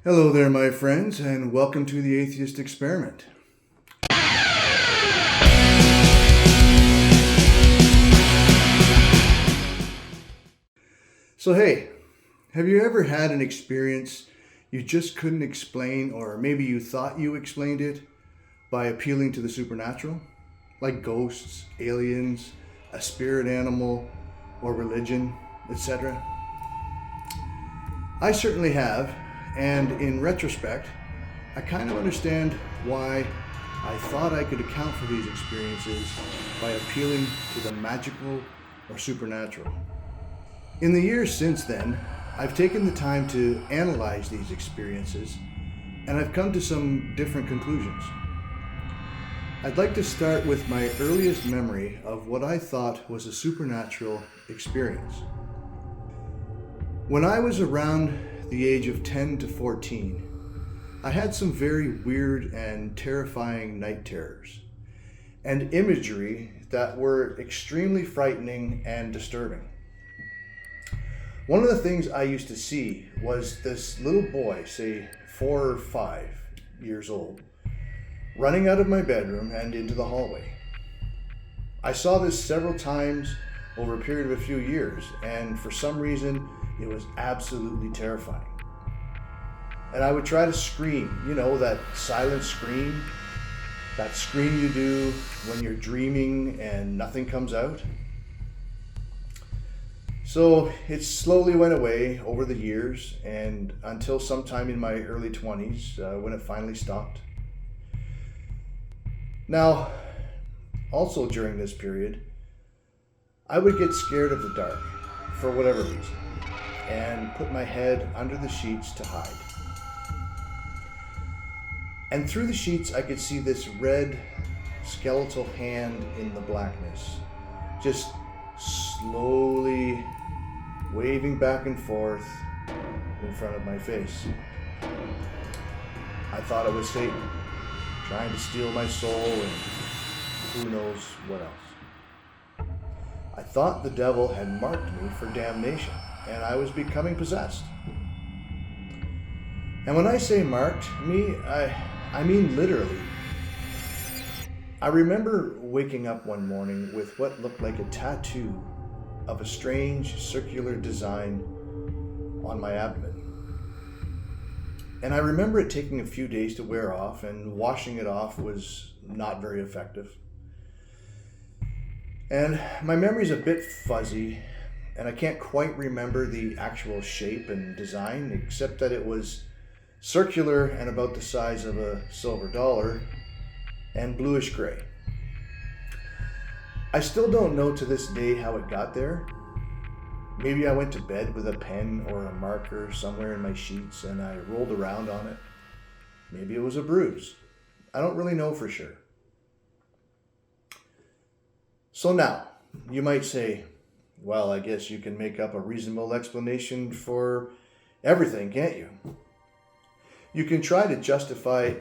Hello there, my friends, and welcome to the Atheist Experiment. So, hey, have you ever had an experience you just couldn't explain, or maybe you thought you explained it by appealing to the supernatural? Like ghosts, aliens, a spirit animal, or religion, etc.? I certainly have, and in retrospect, I kind of understand why I thought I could account for these experiences by appealing to the magical or supernatural. In the years since then, I've taken the time to analyze these experiences, and I've come to some different conclusions. I'd like to start with my earliest memory of what I thought was a supernatural experience. When I was around the age of 10 to 14, I had some very weird and terrifying night terrors, and imagery that were extremely frightening and disturbing. One of the things I used to see was this little boy, say 4 or 5 years old, running out of my bedroom and into the hallway. I saw this several times over a period of a few years, and for some reason, it was absolutely terrifying. And I would try to scream, that silent scream, that scream you do when you're dreaming and nothing comes out. So it slowly went away over the years and until sometime in my early 20s when it finally stopped. Now, also during this period, I would get scared of the dark for whatever reason and put my head under the sheets to hide. And through the sheets, I could see this red skeletal hand in the blackness, just slowly waving back and forth in front of my face. I thought it was Satan, trying to steal my soul and who knows what else. I thought the devil had marked me for damnation, and I was becoming possessed. And when I say marked me, I mean literally. I remember waking up one morning with what looked like a tattoo of a strange circular design on my abdomen. And I remember it taking a few days to wear off, and washing it off was not very effective. And my memory's a bit fuzzy, and I can't quite remember the actual shape and design, except that it was circular and about the size of a silver dollar and bluish gray. I still don't know to this day how it got there. Maybe I went to bed with a pen or a marker somewhere in my sheets and I rolled around on it. Maybe it was a bruise. I don't really know for sure. So now, you might say, well, I guess you can make up a reasonable explanation for everything, can't you? You can try to justify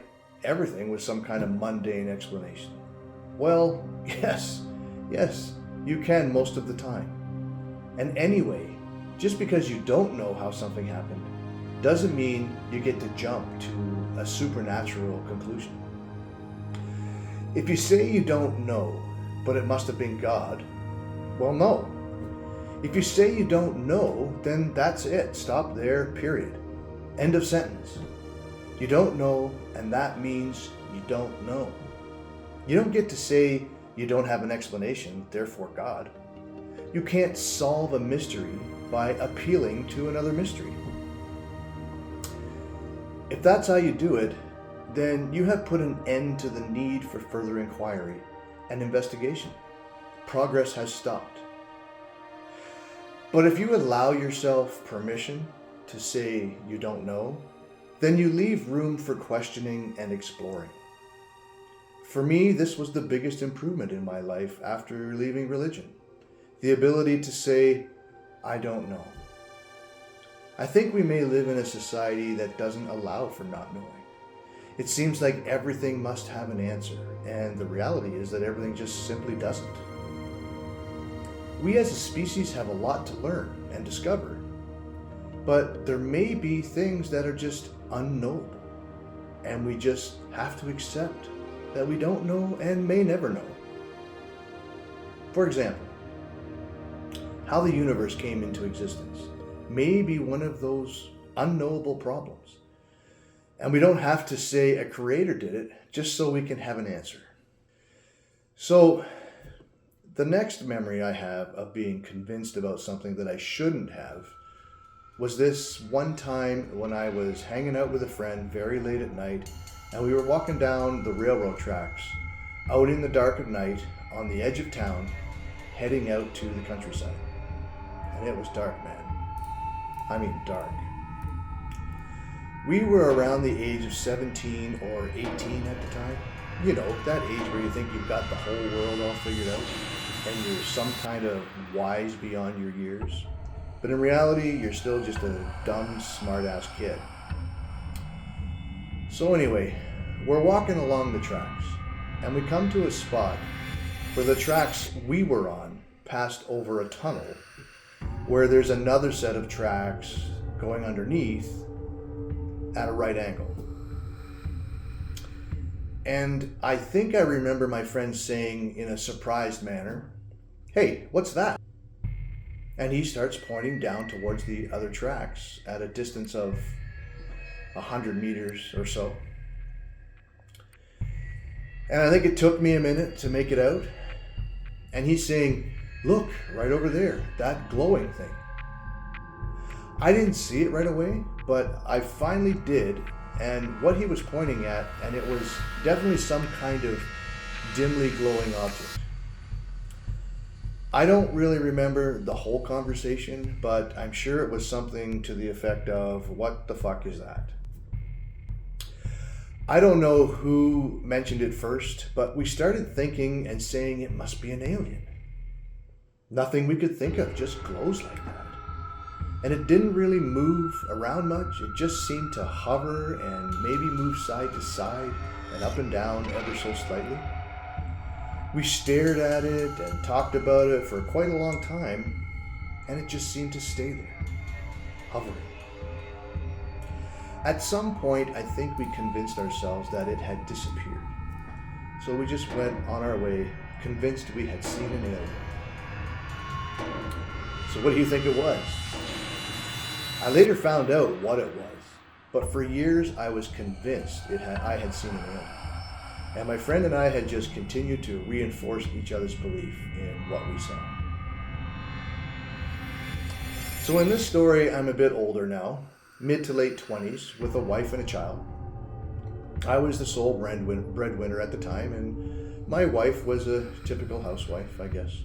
everything with some kind of mundane explanation. Well, yes, you can most of the time. And anyway, just because you don't know how something happened doesn't mean you get to jump to a supernatural conclusion. If you say you don't know, but it must have been God, well, no. If you say you don't know, then that's it. Stop there, period. End of sentence. You don't know, and that means you don't know. You don't get to say you don't have an explanation, therefore God. You can't solve a mystery by appealing to another mystery. If that's how you do it, then you have put an end to the need for further inquiry and investigation. Progress has stopped. But if you allow yourself permission to say you don't know, then you leave room for questioning and exploring. For me, this was the biggest improvement in my life after leaving religion. The ability to say, I don't know. I think we may live in a society that doesn't allow for not knowing. It seems like everything must have an answer, and the reality is that everything just simply doesn't. We as a species have a lot to learn and discover. But there may be things that are just unknowable, and we just have to accept that we don't know and may never know. For example, how the universe came into existence may be one of those unknowable problems. And we don't have to say a creator did it just so we can have an answer. So, the next memory I have of being convinced about something that I shouldn't have was this one time when I was hanging out with a friend very late at night, and we were walking down the railroad tracks out in the dark of night on the edge of town, heading out to the countryside. And it was dark, man. I mean dark. We were around the age of 17 or 18 at the time. You know, that age where you think you've got the whole world all figured out and you're some kind of wise beyond your years. But in reality, you're still just a dumb, smart-ass kid. So anyway, we're walking along the tracks, and we come to a spot where the tracks we were on passed over a tunnel, where there's another set of tracks going underneath at a right angle. And I think I remember my friend saying in a surprised manner, "Hey, what's that?" And he starts pointing down towards the other tracks at a distance of 100 meters or so. And I think it took me a minute to make it out. And he's saying, "Look, right over there, that glowing thing." I didn't see it right away, but I finally did. And what he was pointing at, and it was definitely some kind of dimly glowing object. I don't really remember the whole conversation, but I'm sure it was something to the effect of, "What the fuck is that?" I don't know who mentioned it first, but we started thinking and saying it must be an alien. Nothing we could think of just glows like that. And it didn't really move around much. It just seemed to hover and maybe move side to side and up and down ever so slightly. We stared at it and talked about it for quite a long time, and it just seemed to stay there, hovering. At some point, I think we convinced ourselves that it had disappeared. So we just went on our way, convinced we had seen an alien. So what do you think it was? I later found out what it was, but for years I was convinced I had seen an alien. And my friend and I had just continued to reinforce each other's belief in what we saw. So in this story, I'm a bit older now, mid to late 20s, with a wife and a child. I was the sole breadwinner at the time, and my wife was a typical housewife, I guess.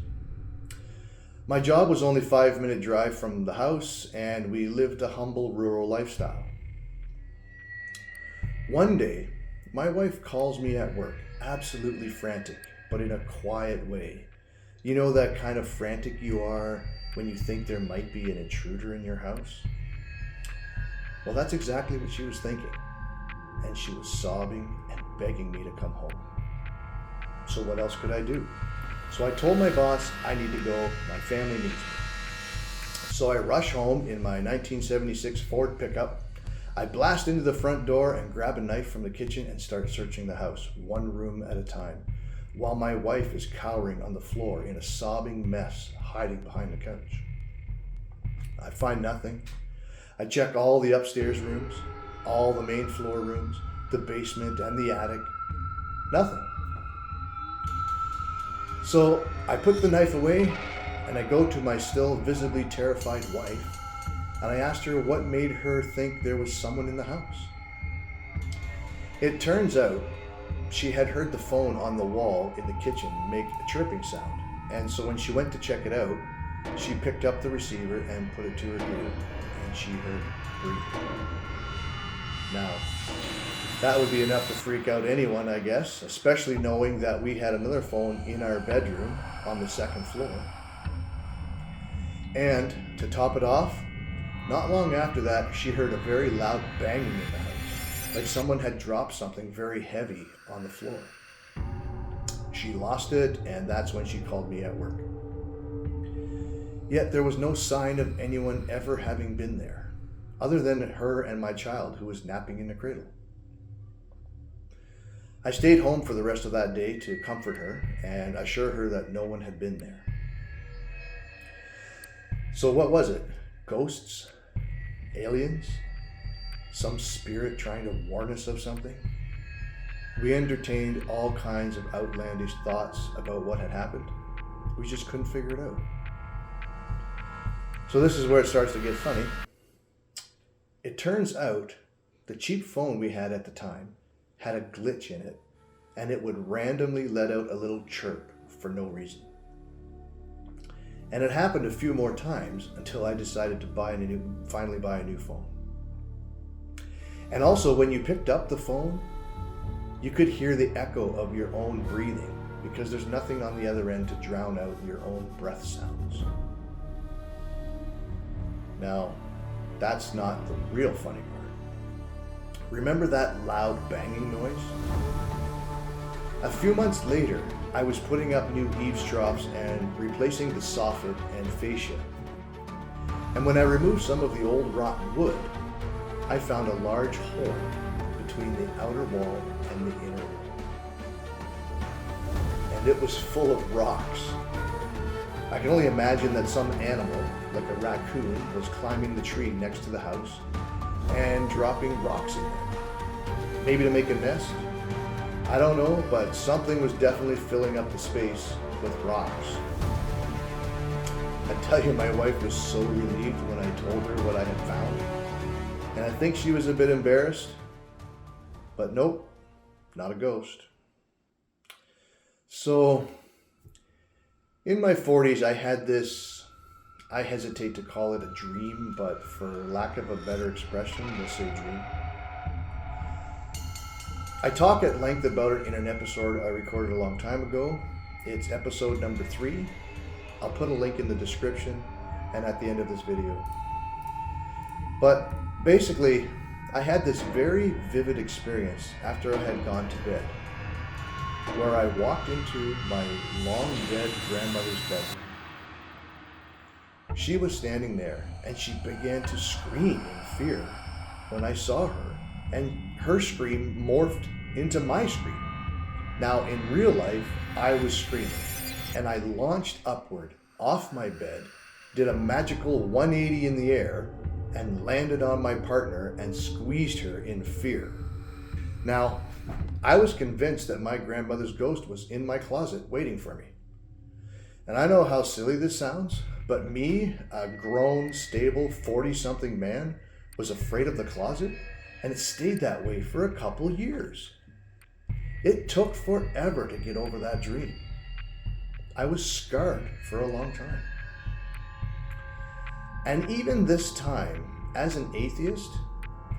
My job was only a 5-minute drive from the house, and we lived a humble rural lifestyle. One day, my wife calls me at work, absolutely frantic, but in a quiet way. You know that kind of frantic you are when you think there might be an intruder in your house? Well, that's exactly what she was thinking. And she was sobbing and begging me to come home. So what else could I do? So I told my boss I need to go, my family needs me. So I rush home in my 1976 Ford pickup. I blast into the front door and grab a knife from the kitchen and start searching the house, one room at a time, while my wife is cowering on the floor in a sobbing mess, hiding behind the couch. I find nothing. I check all the upstairs rooms, all the main floor rooms, the basement and the attic. Nothing. So I put the knife away and I go to my still visibly terrified wife. And I asked her what made her think there was someone in the house. It turns out she had heard the phone on the wall in the kitchen make a chirping sound. And so when she went to check it out, she picked up the receiver and put it to her ear, and she heard breathing. Now, that would be enough to freak out anyone, I guess, especially knowing that we had another phone in our bedroom on the second floor. And to top it off, not long after that, she heard a very loud banging in the house, like someone had dropped something very heavy on the floor. She lost it, and that's when she called me at work. Yet there was no sign of anyone ever having been there. other than her and my child who was napping in the cradle. I stayed home for the rest of that day to comfort her and assure her that no one had been there. So what was it? Ghosts? Aliens? Some spirit trying to warn us of something? We entertained all kinds of outlandish thoughts about what had happened. We just couldn't figure it out. So this is where it starts to get funny. It turns out the cheap phone we had at the time had a glitch in it, and it would randomly let out a little chirp for no reason. And it happened a few more times until I decided to finally buy a new phone. And also, when you picked up the phone, you could hear the echo of your own breathing because there's nothing on the other end to drown out your own breath sounds. Now, that's not the real funny part. Remember that loud banging noise? A few months later, I was putting up new eaves troughs and replacing the soffit and fascia. And when I removed some of the old rotten wood, I found a large hole between the outer wall and the inner wall. And it was full of rocks. I can only imagine that some animal, like a raccoon, was climbing the tree next to the house and dropping rocks in there. Maybe to make a nest? I don't know, but something was definitely filling up the space with rocks. I tell you, my wife was so relieved when I told her what I had found. And I think she was a bit embarrassed, but nope, not a ghost. So, in my 40s, I had this, I hesitate to call it a dream, but for lack of a better expression, we'll say dream. I talk at length about it in an episode I recorded a long time ago. It's episode number 3. I'll put a link in the description and at the end of this video. But basically, I had this very vivid experience after I had gone to bed, where I walked into my long dead grandmother's bedroom. She was standing there and she began to scream in fear when I saw her, and her scream morphed into my scream. Now in real life, I was screaming and I launched upward off my bed, did a magical 180 in the air, and landed on my partner and squeezed her in fear. Now, I was convinced that my grandmother's ghost was in my closet waiting for me. And I know how silly this sounds, but me, a grown, stable, 40-something man, was afraid of the closet, and it stayed that way for a couple years. It took forever to get over that dream. I was scarred for a long time. And even this time, as an atheist,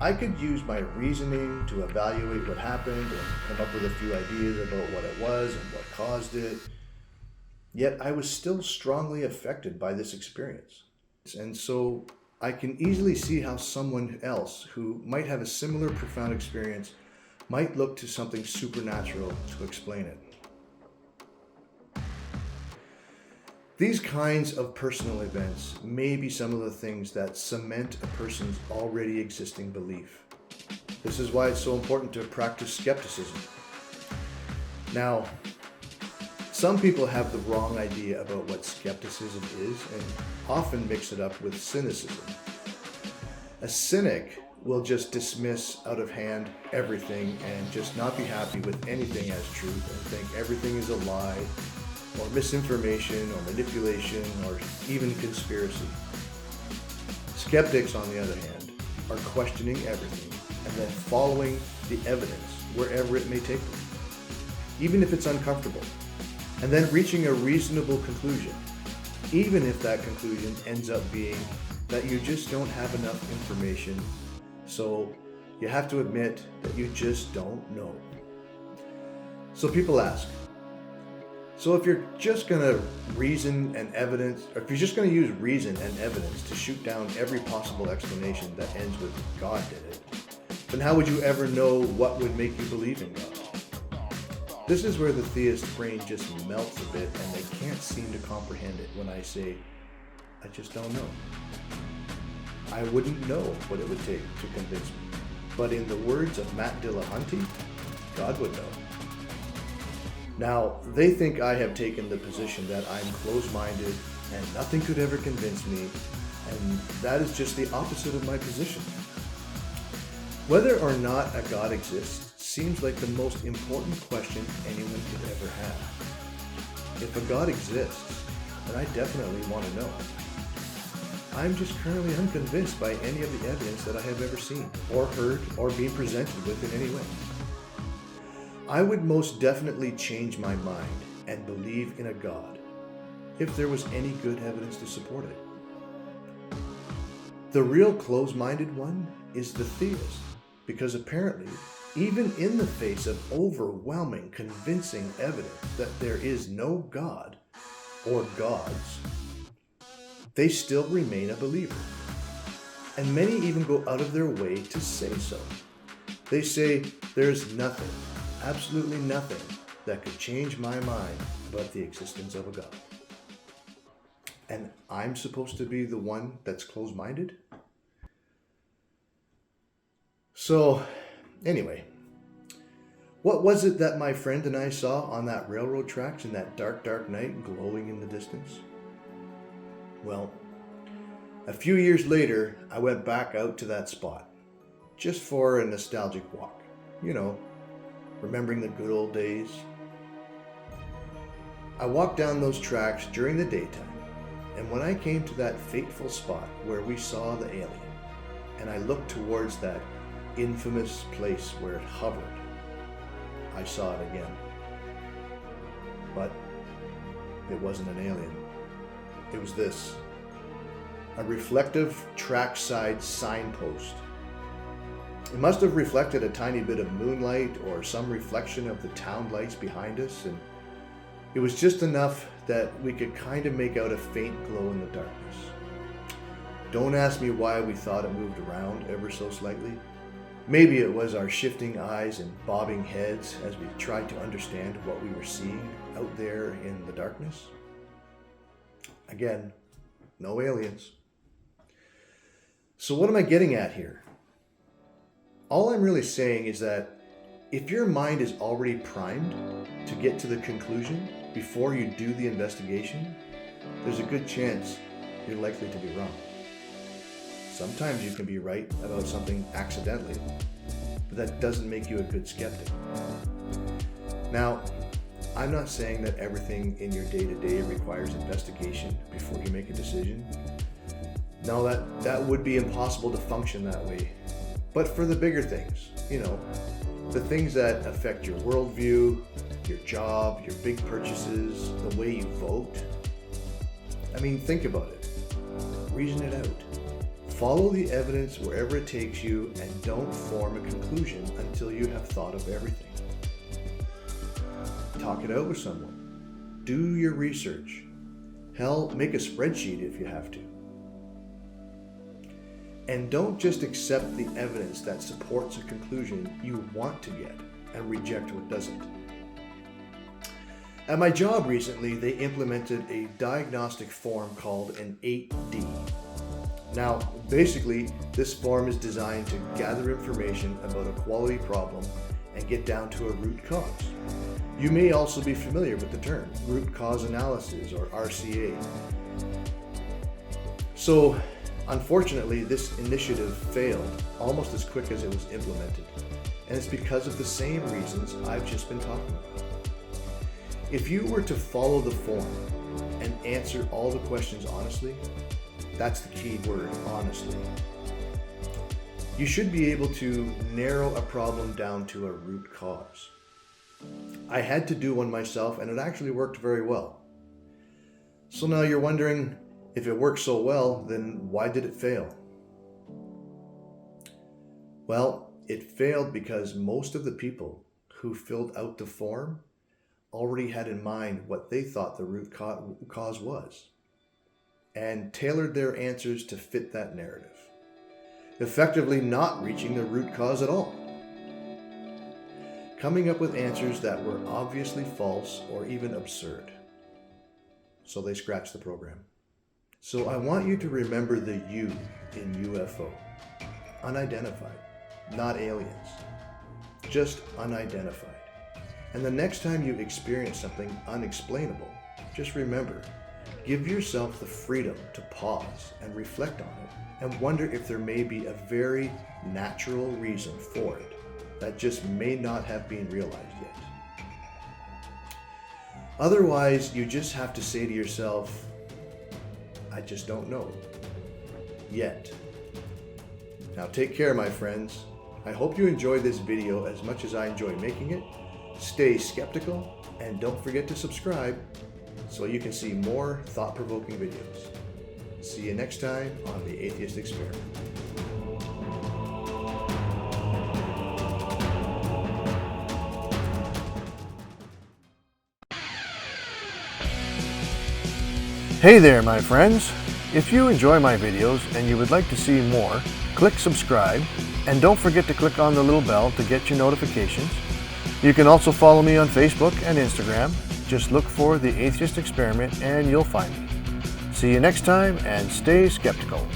I could use my reasoning to evaluate what happened and come up with a few ideas about what it was and what caused it. Yet I was still strongly affected by this experience. And so I can easily see how someone else who might have a similar profound experience might look to something supernatural to explain it. These kinds of personal events may be some of the things that cement a person's already existing belief. This is why it's so important to practice skepticism. Now, some people have the wrong idea about what skepticism is and often mix it up with cynicism. A cynic will just dismiss out of hand everything and just not be happy with anything as truth and think everything is a lie, or misinformation, or manipulation, or even conspiracy. Skeptics, on the other hand, are questioning everything and then following the evidence wherever it may take them, even if it's uncomfortable, and then reaching a reasonable conclusion, even if that conclusion ends up being that you just don't have enough information, so you have to admit that you just don't know. So people ask, so if you're just going to reason and evidence, or if you're just going to use reason and evidence to shoot down every possible explanation that ends with God did it, then how would you ever know what would make you believe in God? This is where the theist brain just melts a bit and they can't seem to comprehend it when I say, I just don't know. I wouldn't know what it would take to convince me. But in the words of Matt Dillahunty, God would know. Now, they think I have taken the position that I'm closed-minded and nothing could ever convince me, and that is just the opposite of my position. Whether or not a God exists seems like the most important question anyone could ever have. If a God exists, then I definitely want to know. I'm just currently unconvinced by any of the evidence that I have ever seen, or heard, or been presented with in any way. I would most definitely change my mind and believe in a God, if there was any good evidence to support it. The real closed-minded one is the theist, because apparently, even in the face of overwhelming, convincing evidence that there is no God or gods, they still remain a believer. And many even go out of their way to say so. They say, there's nothing, absolutely nothing, that could change my mind about the existence of a God. And I'm supposed to be the one that's closed-minded? So, anyway, what was it that my friend and I saw on that railroad tracks in that dark, dark night glowing in the distance? Well, a few years later, I went back out to that spot, just for a nostalgic walk. You know, remembering the good old days. I walked down those tracks during the daytime, and when I came to that fateful spot where we saw the alien, and I looked towards that infamous place where it hovered, I saw it again. But it wasn't an alien. It was this, a reflective trackside signpost. It must have reflected a tiny bit of moonlight or some reflection of the town lights behind us, and it was just enough that we could kind of make out a faint glow in the darkness. Don't ask me why we thought it moved around ever so slightly. Maybe it was our shifting eyes and bobbing heads as we tried to understand what we were seeing out there in the darkness. Again, no aliens. So what am I getting at here? All I'm really saying is that if your mind is already primed to get to the conclusion before you do the investigation, there's a good chance you're likely to be wrong. Sometimes you can be right about something accidentally, but that doesn't make you a good skeptic. Now, I'm not saying that everything in your day-to-day requires investigation before you make a decision. No, that would be impossible to function that way. But for the bigger things, the things that affect your worldview, your job, your big purchases, the way you vote. I mean, think about it. Reason it out. Follow the evidence wherever it takes you, and don't form a conclusion until you have thought of everything. Talk it out with someone. Do your research. Hell, make a spreadsheet if you have to. And don't just accept the evidence that supports a conclusion you want to get and reject what doesn't. At my job recently, they implemented a diagnostic form called an 8D. Now, basically, this form is designed to gather information about a quality problem and get down to a root cause. You may also be familiar with the term root cause analysis, or RCA. So, unfortunately, this initiative failed almost as quick as it was implemented, and it's because of the same reasons I've just been talking about. If you were to follow the form and answer all the questions honestly, that's the key word, honestly, you should be able to narrow a problem down to a root cause. I had to do one myself, and it actually worked very well. So now you're wondering, if it worked so well, then why did it fail? Well, it failed because most of the people who filled out the form already had in mind what they thought the root cause was, and tailored their answers to fit that narrative, effectively not reaching the root cause at all, coming up with answers that were obviously false or even absurd. So they scratched the program. So I want you to remember the U in UFO. Unidentified, not aliens. Just unidentified. And the next time you experience something unexplainable, just remember, give yourself the freedom to pause and reflect on it and wonder if there may be a very natural reason for it that just may not have been realized yet. Otherwise, you just have to say to yourself, I just don't know. Yet. Now take care, my friends. I hope you enjoyed this video as much as I enjoy making it. Stay skeptical and don't forget to subscribe so you can see more thought-provoking videos. See you next time on The Atheist Experiment. Hey there, my friends. If you enjoy my videos and you would like to see more, click subscribe and don't forget to click on the little bell to get your notifications. You can also follow me on Facebook and Instagram. Just look for The Atheist Experiment and you'll find me. See you next time and stay skeptical.